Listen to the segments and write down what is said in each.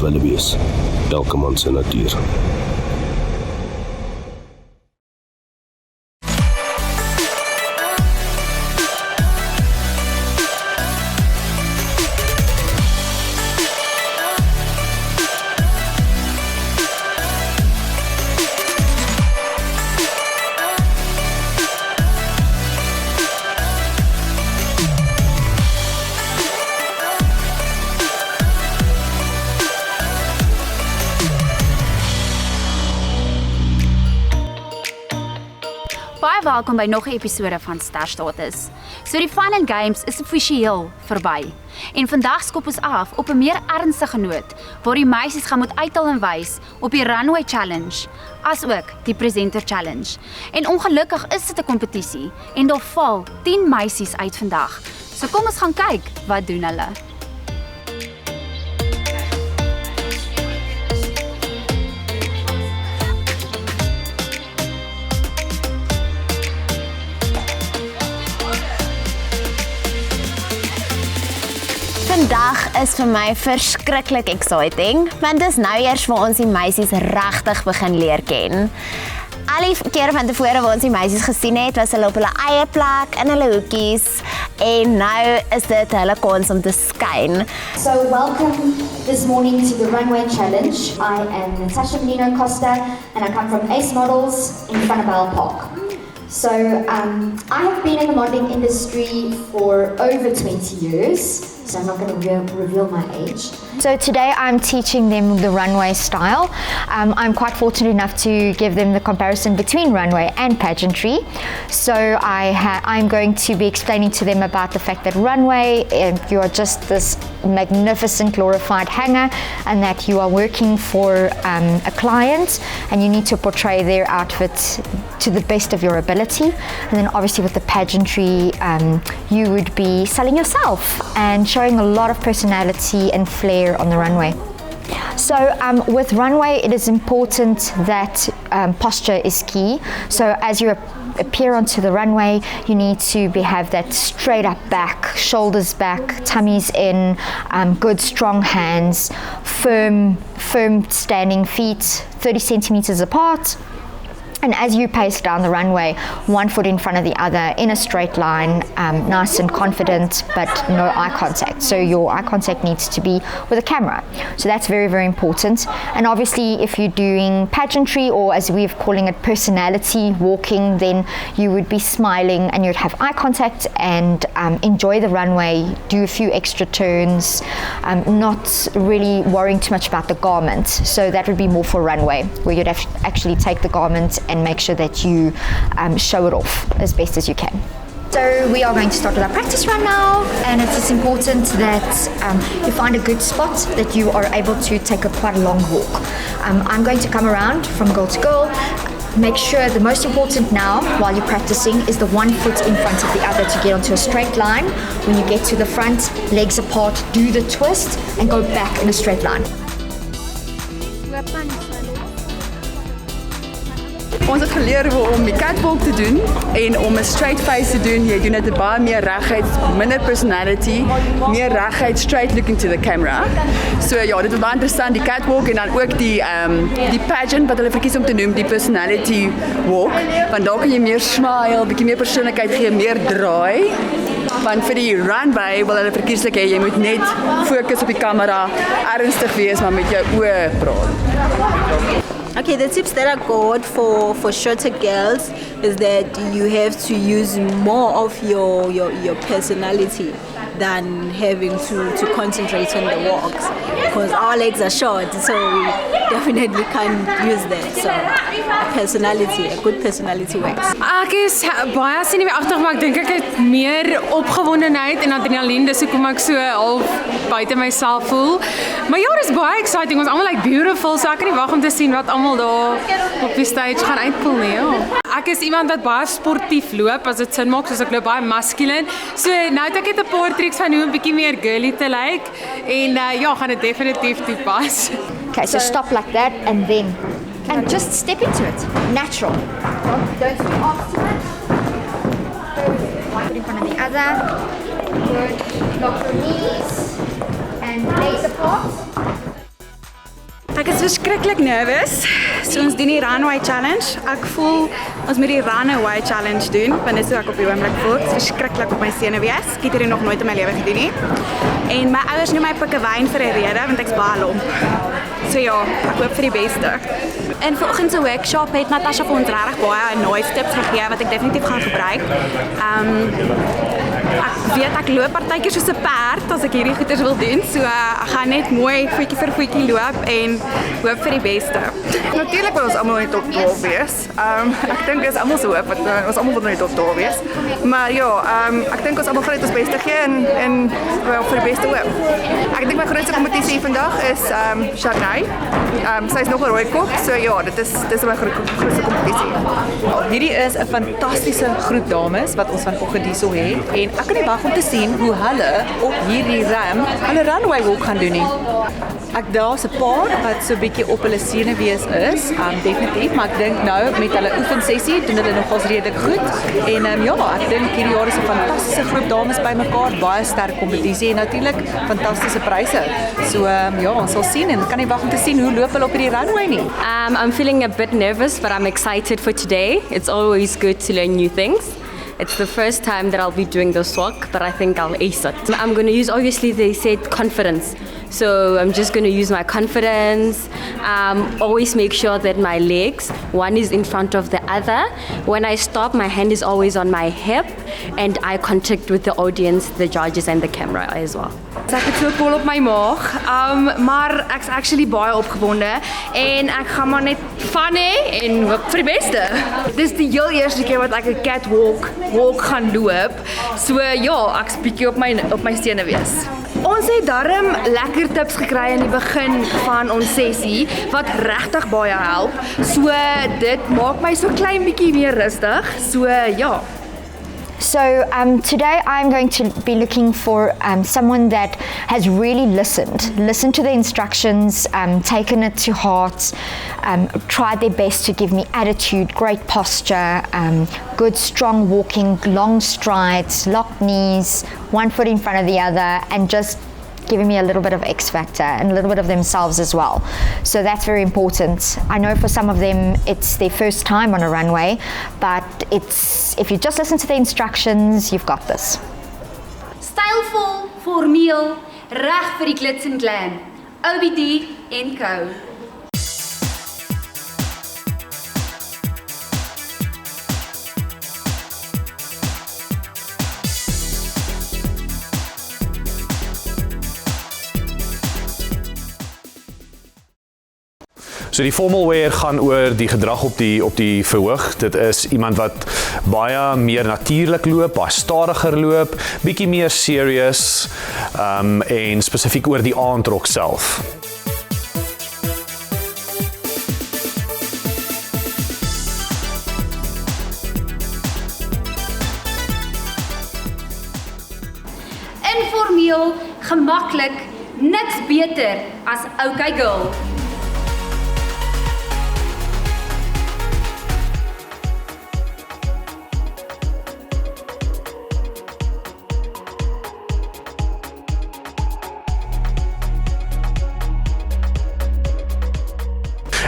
hulle wees, elke man se natuur. Baie welkom by nog 'n episode van SterStatus. So die fun and games is offisieel verby. En vandag skop ons af op 'n meer ernstige noot, waar die meisies gaan moet uithaal en wys op die Runway Challenge, asook die Presenter Challenge. En ongelukkig is dit 'n kompetisie en daar val 10 meisies uit vandag. So kom ons gaan kyk wat doen hulle. Vandag is vir my verskriklik exciting, want dis nou eers waar ons die meisies regtig begin leer ken. Al die kere van tevore waar ons die meisies gesien het, was hulle op hulle eie plek, in hulle hoekies, en nou is dit hulle kans om te skyn. So welcome this morning to the Runway Challenge. I am Natasha Menino Costa and I come from Ace Models in Funnabelle Park. So I have been in the modeling industry for over 20 years, so I'm not going to reveal my age. So today I'm teaching them the runway style. I'm quite fortunate enough to give them the comparison between runway and pageantry. So I'm going to be explaining to them about the fact that runway, you are just this magnificent glorified hanger, and that you are working for a client and you need to portray their outfit to the best of your ability. And then obviously with the pageantry, you would be selling yourself and showing a lot of personality and flair on the runway. So with runway, it is important that posture is key. So as you appear onto the runway, you need to have that straight up back, shoulders back, tummies in, good strong hands, firm standing feet, 30 centimeters apart. And as you pace down the runway, one foot in front of the other in a straight line, nice and confident, but no eye contact. So your eye contact needs to be with a camera. So that's very, very important. And obviously, if you're doing pageantry, or as we're calling it, personality walking, then you would be smiling and you'd have eye contact and enjoy the runway, do a few extra turns, not really worrying too much about the garment. So that would be more for runway, where you'd have to actually take the garment and make sure that you show it off as best as you can. So we are going to start with our practice run now, and it's important that you find a good spot that you are able to take quite a long walk. I'm going to come around from goal to goal. Make sure the most important now while you're practicing is the one foot in front of the other to get onto a straight line. When you get to the front, legs apart, do the twist and go back in a straight line. Ons het geleer hoe om die catwalk te doen en om 'n straight face te doen. Jy doen dit baie meer reguit, minder personality, meer reguit, straight looking to the camera. So ja, dit was baie interessant, die catwalk en dan ook die pageant wat hulle verkies om te noem, die personality walk, want daar kan jy meer smile, bietjie meer persoonlikheid gee, meer draai. Want vir die runway wil hulle verkies dat jy moet net fokus op die kamera, ernstig wees, maar met jou oë praat. Okay, the tips that I got for shorter girls is that you have to use more of your personality than having to concentrate on the walks, because our legs are short, so we definitely can't use that. So a good personality works. Ek is baie senuweeagtig, maar ek dink ek het meer opgewondenheid en adrenalien, dis hoekom ek so half buite myself voel. Maar ja, dis baie exciting, ons almal like beautiful, so ek kan nie wag om te sien wat almal daar op die stage gaan uitpool nie. Ja. Ek is iemand wat baie sportief loop, as dit sin maak, soos ek loop baie masculine. So nou het ek net 'n paar tricks van hoe om 'n bietjie meer girly te lyk en ja, gaan dit definitief toepas. Okay, so stop like that and just step into it, natural. Don't swing off too much. One foot in front of the other. Good. Lock your knees and legs apart. Ek is verskriklik nervous. So ons doen die runway challenge. Ek voel ons moet die runway challenge doen, want dit is hoe ek op die oomblik voel. Ek is verskriklik op my senuwees. Ek het hierdie nog nooit in my lewe gedoen nie. En my ouers noem my pikkewyn vir 'n rede, want ek's baie lomp. So ja, ek hoop vir die beste. In vanoggend se workshop het Natasha vir ons regtig baie nice tips gegee wat ek definitief gaan gebruik. Ek weet ek loop partykeer soos 'n perd as ek hierdie goeders wil doen, so ek gaan net mooi voetjie vir voetjie loop en hoop vir die beste. Natuurlik wil ons almal in die top 12 wees. Ek dink dis almal se hoop, want ons almal wil in die top 12 wees. Maar ja, ek dink ons almal gaan net ons beste gee en wel vir die beste hoop. Ek dink my grootste kompetisie vandag is Chardonnay. Sy is nog 'n rooi kop, so ja, dit is my grootste kompetisie. Hierdie is 'n fantastiese groep dames wat ons vanoggend hierso het en ek kan nie wag om te sien hoe hulle op hierdie ramp hulle runway walk gaan doen nie. Ek daar's 'n paar wat so 'n bietjie op hulle senuwees is, definitief, maar ek dink nou met hulle oefensessie doen hulle nogals redelik goed. En ja, ek dink hierdie jaar is 'n fantastiese groep dames bymekaar, baie sterk kompetisie en natuurlik fantastiese pryse. So ja, ons sal sien en ek kan nie wag om te sien hoe loop hulle op hierdie runway nie. I'm feeling a bit nervous, but I'm excited for today. It's always good to learn new things. It's the first time that I'll be doing this walk, but I think I'll ace it. I'm going to use, obviously they said confidence. So I'm just going to use my confidence, always make sure that my legs, one is in front of the other. When I stop, my hand is always on my hip and eye contact with the audience, the judges and the camera as well. Ek het so kol op my maag, maar ek's actually baie opgewonde en ek gaan maar net van hê en hoop vir die beste. Dis die heel eerste keer wat ek 'n catwalk gaan loop. So ja, ek's bietjie op my senuwees. Ons het darm lekker tips gekry in die begin van ons sessie wat regtig baie help. So dit maak my so klein bietjie meer rustig. So ja. So today I'm going to be looking for someone that has really listened to the instructions, taken it to heart, tried their best to give me attitude, great posture, good strong walking, long strides, locked knees, one foot in front of the other, and just giving me a little bit of X factor and a little bit of themselves as well. So that's very important. I know for some of them it's their first time on a runway, but if you just listen to the instructions, you've got this. Stylvol, formeel, reg vir die glitz en glam. OBD & Co. So die formal wear gaan oor die gedrag op die verhoog. Dit is iemand wat baie meer natuurlik loop, baie stadiger loop, bietjie meer serious en spesifiek oor die aandrok self. Informeel, gemaklik, niks beter as okay girl.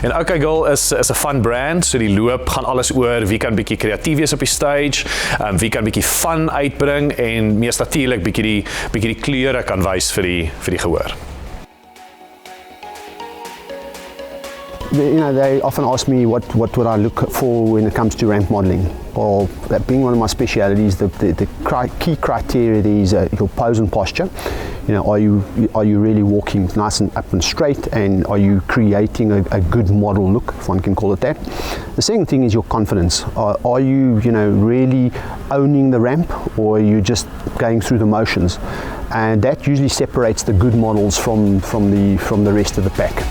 En OK Girl is 'n fun brand, so die loop gaan alles oor wie kan bietjie kreatief wees op die stage, wie kan bietjie fun uitbring en mees natuurlik bietjie die kleure kan wys vir die gehoor. You know, they often ask me what would I look for when it comes to ramp modeling. Well, that being one of my specialities, the key criteria there is your pose and posture. You know, are you really walking nice and up and straight, and are you creating a good model look, if one can call it that? The second thing is your confidence. Are you really owning the ramp, or are you just going through the motions? And that usually separates the good models from the rest of the pack.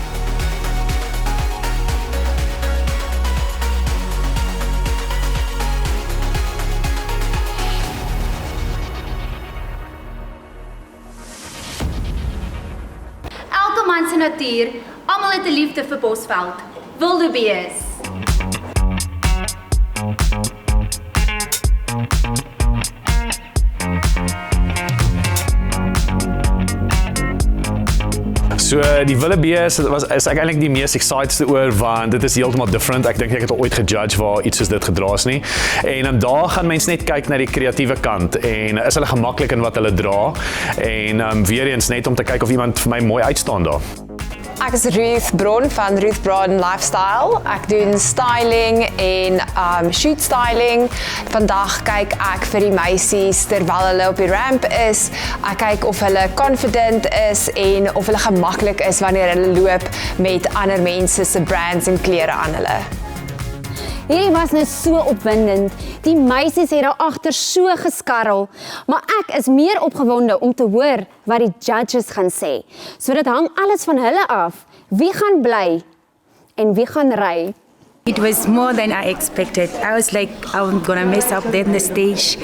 Man se natuur, almal het 'n liefde vir Bosveld. Wildebees. So die wildebees is ek eintlik die mees excitedste oor want dit is heeltemal different. Ek dink ek het al ooit gejudge waar iets soos dit gedra is nie. En daar gaan mense net kyk na die kreatiewe kant en is hulle gemaklik in wat hulle dra en weer eens net om te kyk of iemand vir my mooi uitstaan daar. Ek is Ruth Bron van Ruth Bron Lifestyle. Ek doen styling en shoot styling. Vandag kyk ek vir die meisies terwyl hulle op die ramp is. Ek kyk of hulle confident is en of hulle gemaklik is wanneer hulle loop met ander mense se brands en klere aan hulle. Hierdie was nou so opwindend. Die meisies het daar agter so geskarrel, maar ek is meer opgewonde om te hoor wat die judges gaan sê. So dit hang alles van hulle af. Wie gaan bly en wie gaan ry? It was more than I expected. I was like, I'm gonna mess up then the stage,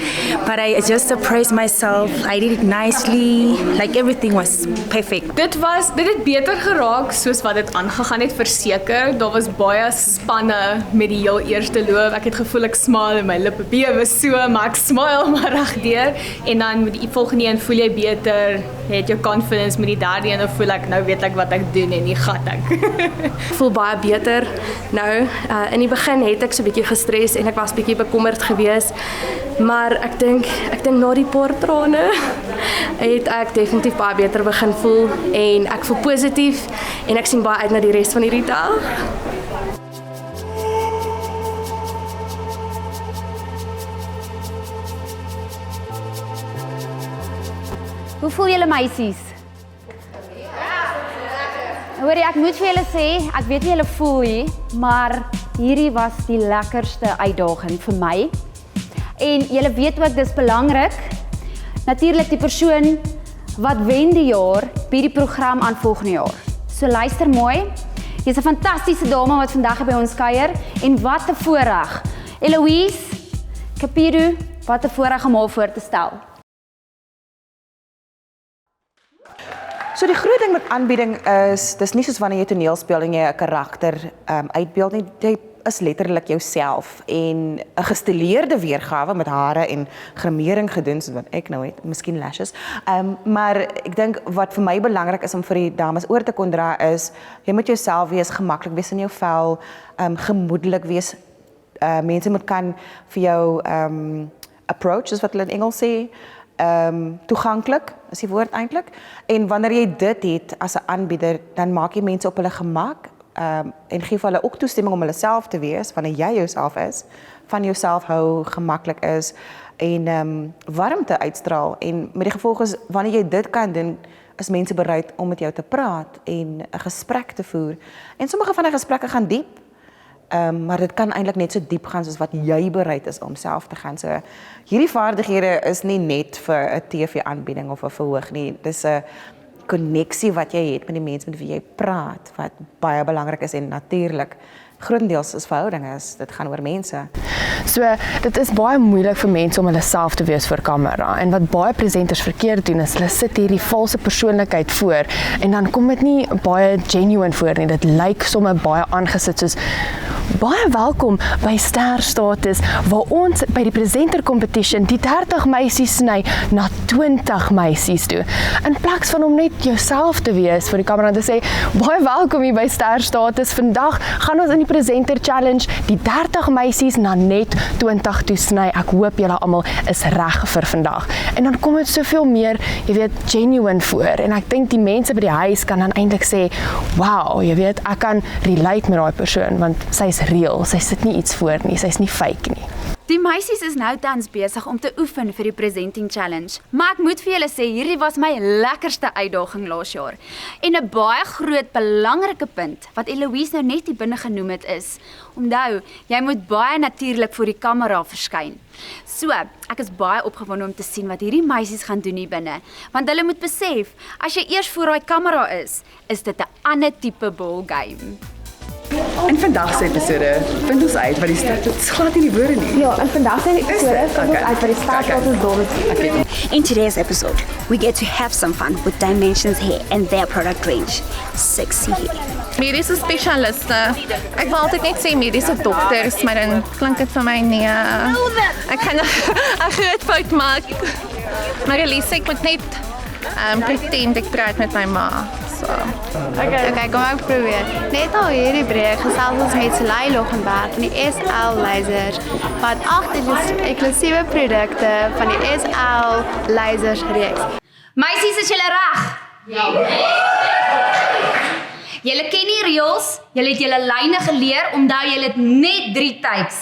but I just surprised myself. I did it nicely, like everything was perfect. Dit het beter geraak soos wat dit aangegaan het verseker. Daar was baie spanne met die heel eerste loop. Ek het gevoel ek smile en my lippe bewe so, maar ek smile maar regdeur. En dan met die volgende een voel jy beter, het jou confidence met die derde een, dan voel ek nou weet ek wat ek doen en nie gat ek. Ek voel baie beter nou. In die begin het ek so 'n bietjie gestres en ek was bietjie bekommerd geweest, maar ek dink na die paar trane het ek definitief baie beter begin voel en ek voel positief en ek sien baie uit na die res van hierdie dag. Hoe voel julle meisies? Hoorie, ek moet vir julle sê, ek weet nie julle voel hier, maar hierdie was die lekkerste uitdaging vir my. En julle weet ook, dis belangrik. Natuurlik die persoon wat wen die jaar, bied die program aan volgende jaar. So luister mooi. Jy's 'n fantastiese dame wat vandag by ons kuier en wat 'n voorreg. Eloise, Kapiru, wat 'n voorreg om haar voor te stel. So die groot ding met aanbieding is, dis nie soos wanneer jy toneel speel en jy 'n karakter uitbeeld nie, jy is letterlik jouself en 'n gestileerde weergawe met hare en grimering gedoen, soos wat ek nou het, miskien lashes. Maar ek dink wat vir my belangrik is om vir die dames oor te kon dra is, jy moet jouself wees, gemaklik wees in jou vel, gemoedelik wees. Mense moet kan vir jou approach, soos wat hulle in Engels sê, toeganklik is die woord eintlik. En wanneer jy dit het as 'n aanbieder, dan maak jy mense op hulle gemak en gee vir hulle ook toestemming om hulle self te wees, wanneer jy jouself is, van jouself hou, gemaklik is en warmte uitstraal. En met die gevolg is, wanneer jy dit kan doen, is mense bereid om met jou te praat en 'n gesprek te voer. En sommige van die gesprekke gaan diep, maar dit kan eintlik net so diep gaan soos wat jy bereid is om self te gaan. So hierdie vaardighede is nie net vir 'n TV-aanbieding of 'n verhoog nie. Dis 'n koneksie wat jy het met die mense met wie jy praat, wat baie belangrik is en natuurlik grootendeels is verhoudinge, dit gaan oor mense. So dit is baie moeilik vir mense om hulle self te wees voor kamera en wat baie presenters verkeerd doen is hulle sit hierdie valse persoonlikheid voor en dan kom dit nie baie genuine voor nie, dit lyk sommer baie aangesit soos baie welkom by SterStatus waar ons by die presenter competition die 30 meisies sny na 20 meisies toe. In plaas van om net jouself te wees voor die kamera en te sê baie welkom hier by SterStatus, vandag gaan ons in die presenter challenge die 30 meisies na net 20 toe sny. Ek hoop julle almal is reg vir vandag. En dan kom dit soveel meer, jy weet, genuine voor en ek dink die mense by die huis kan dan eintlik sê, wow, jy weet, ek kan relate met daai persoon want sy is real, sy sit nie iets voor nie, sy is nie fake nie. Die meisies is nou tans besig om te oefen vir die presenting challenge, maar ek moet vir julle sê, hierdie was my lekkerste uitdaging laas jaar. En 'n baie groot belangrike punt, wat Eloise nou net hier binne genoem het is, onthou, jy moet baie natuurlik voor die kamera verskyn. So, ek is baie opgewonde om te sien wat hierdie meisies gaan doen hier binne, want hulle moet besef, as jy eers voor daai kamera is dit 'n ander tipe ballgame. In vandag se episode vind ons uit wat die SterStatus glad nie die woorde nie. Ja, in vandag se episode vind ons uit wat die SterStatus dames. In today's episode, we get to have some fun with Dimensions Hair and their product range, Sexy Hair. Mediese spesialiste. Ek wil altyd net sê mediese dokters, maar dan klink dit vir my nee. Ek gaan 'n groot fout maak. Maar Elise, ek moet net pretend ek praat met my ma. So. Okay, kom ek probeer. Net al hierdie breek gesels ons met Selay Loggenberg van die SL Lasers wat eksklusiewe produkte van die SL Lasers reeks. Meisies, is julle reg? Ja. Julle ken die reëls, julle het julle lyne geleer, onthou julle het net 3 takes.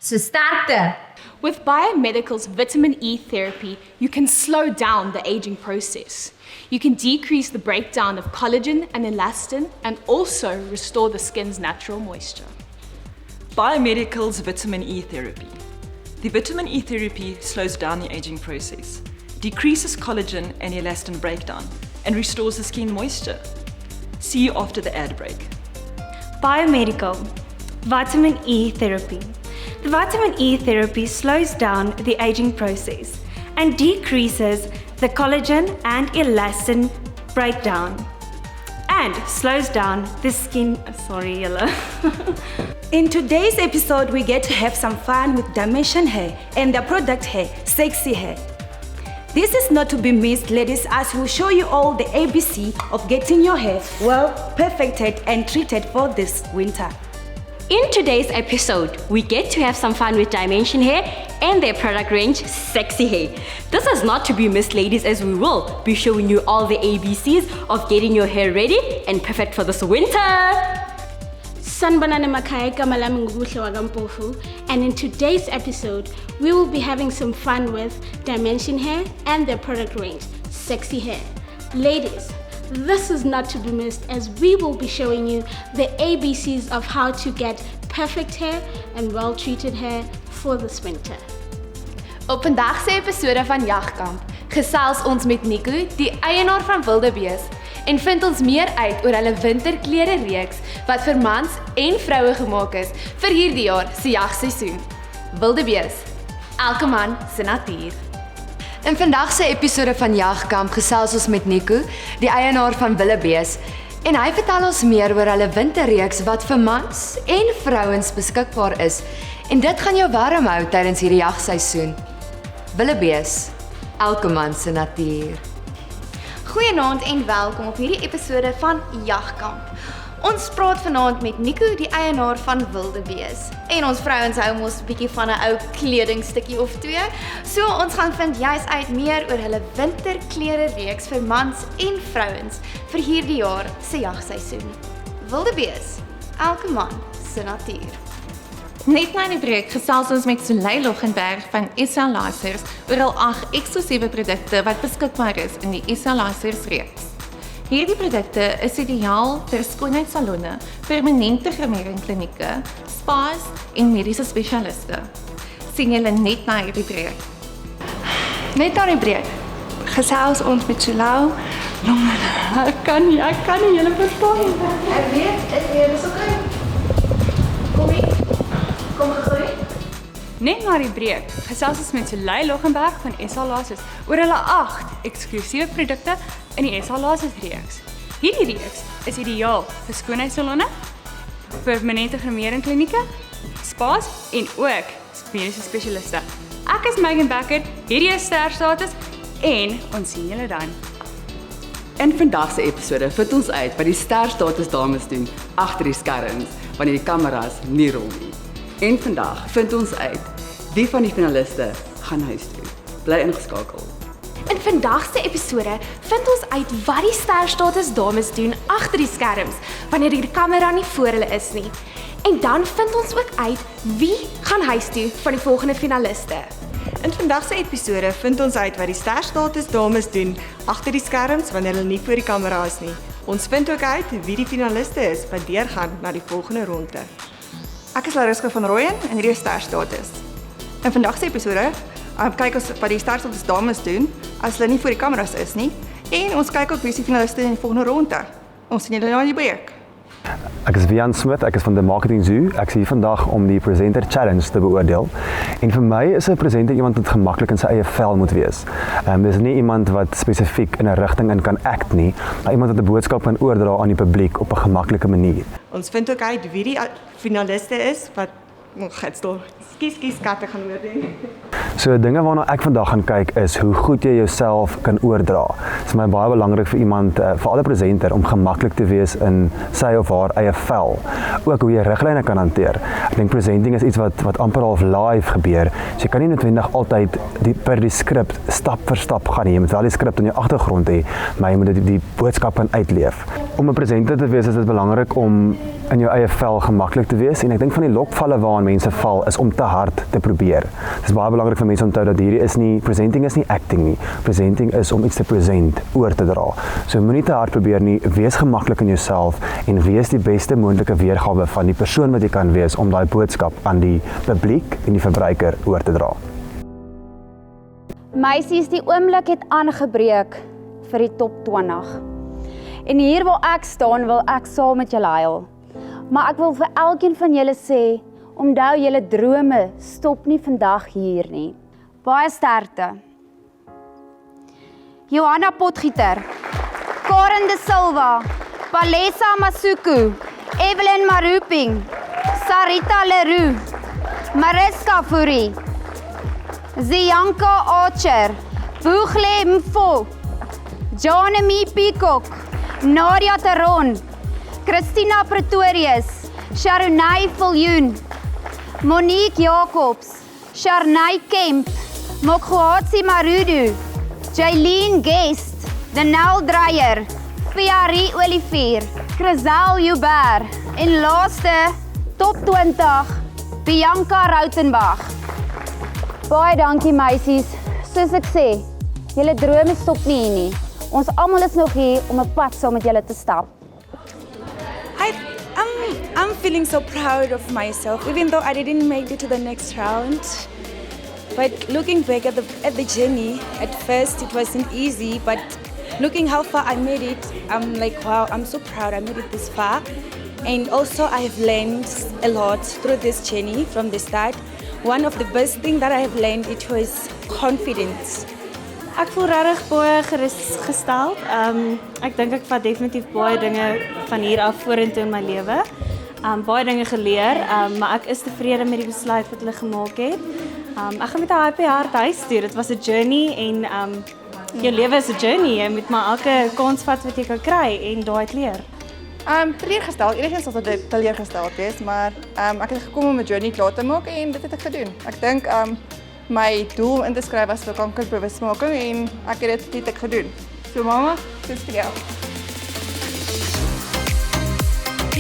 So sterkte. With Biomedical's vitamin E therapy, you can slow down the aging process. You can decrease the breakdown of collagen and elastin and also restore the skin's natural moisture. Biomedical's vitamin E therapy. The vitamin E therapy slows down the aging process, decreases collagen and elastin breakdown, and restores the skin moisture. See you after the ad break. Biomedical vitamin E therapy. The vitamin E therapy slows down the aging process and decreases the collagen and elastin breakdown and slows down the skin. Sorry, Yella. In today's episode, we get to have some fun with Dimension Hair and their product hair, Sexy Hair. This is not to be missed, ladies, as we'll show you all the ABC of getting your hair well perfected and treated for this winter. In today's episode, we get to have some fun with Dimension Hair and their product range, Sexy Hair. This is not to be missed, ladies, as we will be showing you all the ABCs of getting your hair ready and perfect for this winter. And in today's episode, we will be having some fun with Dimension Hair and their product range, Sexy Hair. Ladies, this is not to be missed as we will be showing you the ABCs of how to get perfect hair and well-treated hair for this winter. Op vandag se episode van Jagkamp gesels ons met Nico, die eienaar van Wildebees, en vind ons meer uit oor hulle winterklere reeks wat vir mans en vroue gemaak is vir hierdie jaar se jagseisoen. Wildebees, elke man se natuur. In vandag se episode van Jagkamp gesels ons met Nico, die eienaar van Wildebees, en hy vertel ons meer oor hulle winterreeks wat vir mans en vrouens beskikbaar is, en dit gaan jou warm hou tydens hierdie jagseisoen. Wildebees, elke man se natuur. Goeienaand en welkom op hierdie episode van Jagkamp. Ons praat vanaand met Nico, die eienaar van Wildebees. En ons vrouens hou mos 'n bietjie van 'n ou kledingstukkie of twee. So ons gaan vind juis uit meer oor hulle winterklere reeks vir mans en vrouens vir hierdie jaar se jagseisoen. Wildebees, elke man se natuur. Net na die breek gesels ons met Selay Loggenberg van SL Lasers oor al 8 eksklusiewe produkte wat beskikbaar is in die SL Lasers reeks. Hierdie produkte is ideaal vir skoonheidssalonne, permanente grimeringsklinieke, spas en mediese spesialiste. Sien julle net na hierdie breek. Net na die breek gesels ons met Selay. Ek kan nie julle verstaan. Ek weet, dis oké. Kom gegooi. Net na die breek gesels ons met Selay Loggenberg van SL Lasers oor hulle 8 eksklusiewe produkte in die SL Lasers reeks. Hierdie reeks is ideaal vir skoonheidssalonne, permanente grimeringsklinieke, spas en ook mediese spesialiste. Ek is Megan Becker, hierdie is SterStatus en ons sien julle dan. In vandag se episode vind ons uit wat die SterStatus dames doen agter die skerms wanneer die kameras nie rol nie. En vandag vind ons uit wie van die finaliste gaan huis toe. Bly ingeskakel. In vandag se episode vind ons uit wat die SterStatus dames doen agter die skerms wanneer die kamera nie voor hulle is nie. En dan vind ons ook uit wie gaan huis toe van die volgende finaliste. In vandag se episode vind ons uit wat die SterStatus dames doen agter die skerms wanneer hulle nie voor die kamera is nie. Ons vind ook uit wie die finaliste is wat deurgaan na die volgende ronde. Ek is Larissa van Rooyen en hierdie is SterStatus. In vandag se episode kyk ons wat die SterStatus dames doen as hulle nie voor die kameras is nie en ons kyk ook wie die finaliste in die volgende ronde. Ons sien julle na die breek. Ek is Wian Smith, ek is van The Marketing Zoo. Ek is hier vandag om die Presenter Challenge te beoordeel. En vir my is 'n presenter iemand wat gemaklik in sy eie vel moet wees. Dis nie iemand wat spesifiek in 'n rigting in kan act nie, maar iemand wat 'n boodskap kan oordra aan die publiek op 'n gemaklike manier. Ons vind ook uit wie die finaliste is wat Skus katte gaan hoor nie. So dinge waarna ek vandag gaan kyk is hoe goed jy jouself kan oordra. Dit is my baie belangrik vir iemand, vir alle presenter om gemaklik te wees in sy of haar eie vel. Ook hoe jy riglyne kan hanteer. Ek dink presenting is iets wat amper half live gebeur. So jy kan nie noodwendig altyd per die skrip stap vir stap gaan nie. Jy moet wel die skrip in jou agtergrond hê, maar jy moet die boodskap kan uitleef. Om 'n presenter te wees is dit belangrik om in jou eie vel gemaklik te wees en ek dink van die lokvalle waaraan mense val is om te hard te probeer. Dit is baie belangrik vir mense om te onthou dat presenting is nie acting nie. Presenting is om iets te present, oor te dra. So moenie te hard probeer nie, wees gemaklik in jouself en wees die beste moontlike weergawe van die persoon wat jy kan wees om daai boodskap aan die publiek en die verbruiker oor te dra. Meisies, die oomblik het aangebreek vir die top 20. En hier waar ek staan, wil ek saam met julle huil. Maar ek wil vir elkeen van julle sê, onthou julle drome stop nie vandag hier nie. Baie sterkte. Johanna Potgieter, Karen de Silva, Palesa Masuku, Evelyn Maruping, Sarita Leroux, Mariska Fourie, Ziyanka Archer, Bugle Mfo, Janemi Peacock, Nadia Teron, Christina Pretorius, Sharonay Viljoen, Monique Jacobs, Sharnay Kemp, Mokgwatsi Marudu, Jailene Guest, Danel Dreyer, Fiari Olivier, Chriselle Joubert en laaste top 20 Bianca Rautenbach. Baie dankie meisies. Soos ek sê, julle drome stop nie hier nie. Ons almal is nog hier om 'n pad saam met julle te stap. I'm feeling so proud of myself, even though I didn't make it to the next round. But looking back at the journey, at first it wasn't easy, but looking how far I made it, I'm like, wow, I'm so proud I made it this far. And also I have learned a lot through this journey from the start. One of the best things that I have learned, it was confidence. Ek voel regtig baie gerusgesteld. Ek dink ek vat definitief baie dinge van hier af vorentoe in my lewe. Baie dinge geleer, maar ek is tevrede met die besluit wat hulle gemaak het. Ek gaan met 'n happy hart huis toe. Dit was 'n journey en jou lewe is 'n journey. Jy moet maar elke kans vat wat jy kan kry en daaruit leer. Teleurgesteld, enigstens sal dit teleurgesteld wees, maar ek het gekom om 'n journey klaar te maak en dit het ek gedoen. Ek dink my doel om in te skryf was vir kankerbewusmaking en ek het dit gedoen. So mama, dis vir jou.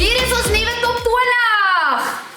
Hier is ons nuwe top 20.